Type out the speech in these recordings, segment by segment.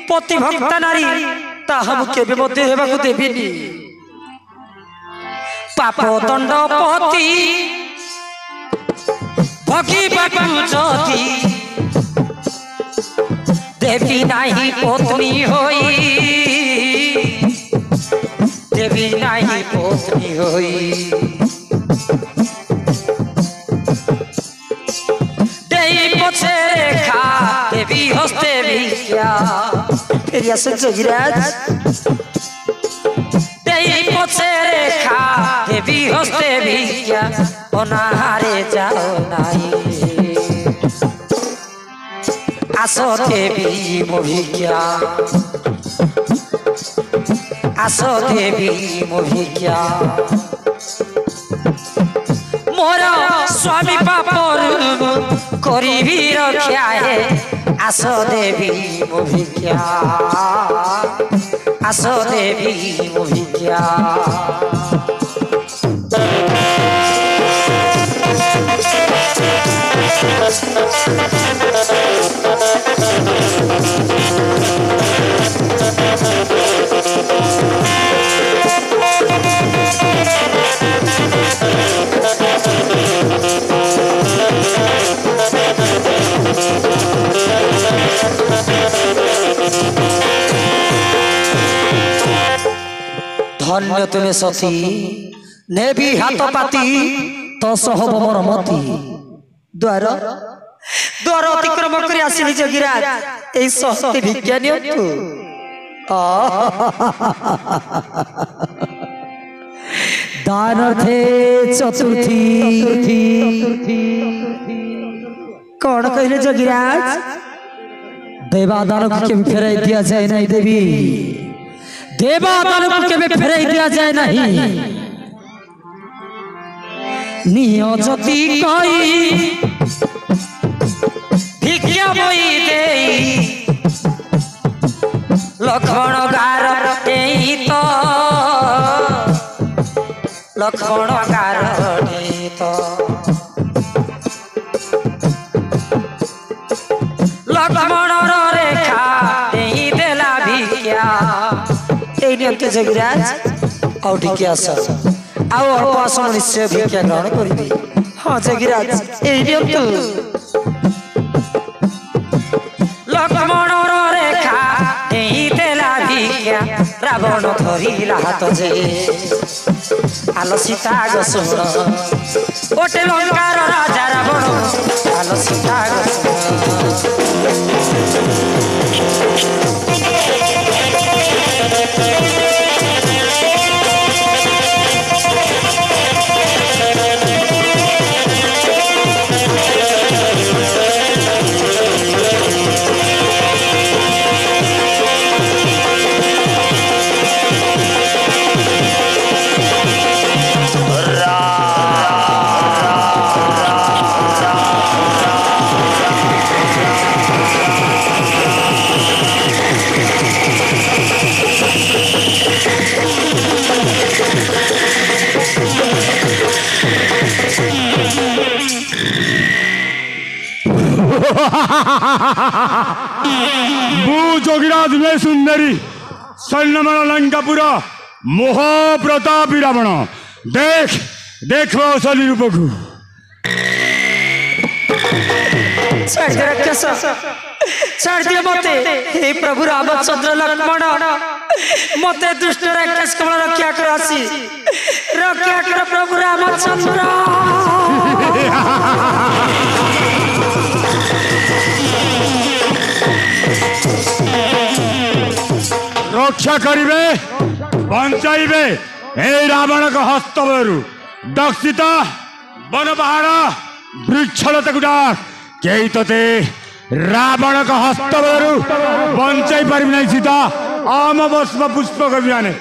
पतिभक्ता नारी ताहा केबे मते हेबाकु देबिनी पाप दंड पति भगिबाकु जदि देवी नाही पत्नी होई देवी नाही पत्नी होई देई पछे रेखा देवी हस्ते भिक्षा फेरिया से जोगिराज देई पछे रेखा देवी हस्ते भिक्षा अनाहारे जाओ नाही आसो देवी मोभिज्ञा आसो देवी मोभिज्ञा मोर स्वामी पापर करी भी रक्षा है आसो देवी मोभिज्ञा आसो देवी मोभिज्ञा धन्य तुमे सती नेबी हाथ पाती तो सहब मोर मती द्वार द्वार अतिक्रम कर आसिली जोगिराज ए सहस्ते भिक्षा नियंतु दानर्थे चतुर्थी कौन कहले जोगिराज देवादान को फेराई दिया जाए नहीं देवी देवादान को फेराई दिया जाए नहीं नियति कई भिक्षा बई देई लखन गार तो लखन गार तो लक्ष्मण रेखा देई देला भिक्षा ए नियंते जोगिराज आउ ठीक आस आओ अल्प आसन निश्चय भिक्षा ग्रहण करिबे हाँ जोगिराज ए नियंतु लक्ष्मण रेखा देई देला भिक्षा रावण धरिला हाथ जे आलो सीता गो सुन ओटे लंकार राजा रावण आलो सीता गो भू जोगिराज में सुंदरी स्वर्णमण लंकापुर मोह प्रतापी रावण देख देख असली रूप को छाड़ दिया मते हे प्रभु रामचंद्र लक्ष्मण मते दुष्ट राक्षस कमल रक्षा कर आसी रक्षा कर प्रभु रामचंद्र रक्षा करिवे बंचाइबे ए रावण का हस्तबरु दक्षित वन पहाड़ वृक्षलता को डाक कई तोते रावण का हस्तबरु बंचाई पारि नहीं सीता आम भस्म पुष्प कवियाने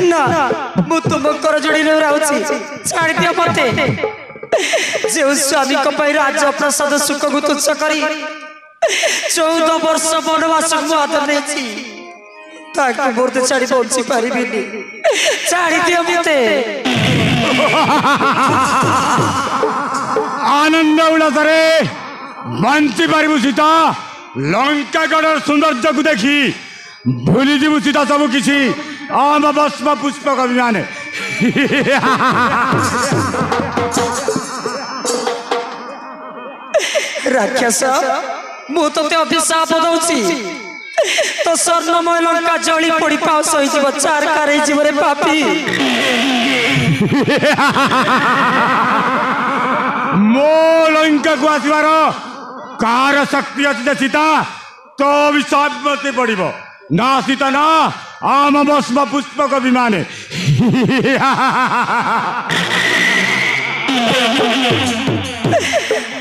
ना मु तुमकर जोड़ी छाड़ दिया मत जो स्वामी राज प्रसाद सुख को तुच्छ करी 14 वर्ष वनवास मूर्ति छाड़ी बंची पारि छाड़ी दिया मत आनंद उल्लासरे बंची पारू सीता लंकागढ़ सौंदर्य को देखी भूली जीवु सीता सब किसी आम भस्म पुष्पक अभिमान राक्षस मु तो अभिशाप दौची तो स्वर्णमय लंका जली पड़ी पाउस हो चार कार रे पापी मो लंका को आसवार कार शक्ति अच्छी सीता तो अभिशाप मत पड़ो ना सीता ना आम भस्म पुष्पक विमान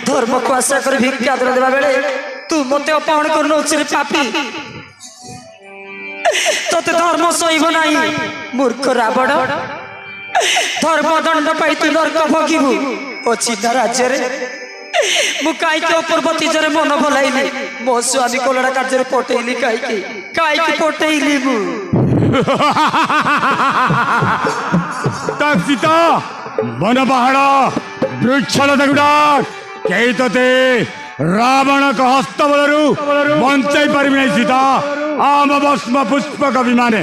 धर्म को आशा कर भिक्षा देवा बेले तू मत अपहरण कर नौचरे पापी तोते धर्म सहिब नहीं मूर्ख रावण धर्म दंड पाई तू नरक भोगीबू अच्छी राज्य मु कहीं पर्वती जरे मन भलाइली मो स्वामी कोलड़ा कार्य पटेली कहीं पटेली मु सीता वन पहाड़ वृक्षलता गुड़ा कई ते रावण का हस्त बलू बंचाई पारि नहीं सीता आम भस्म पुष्पक विमान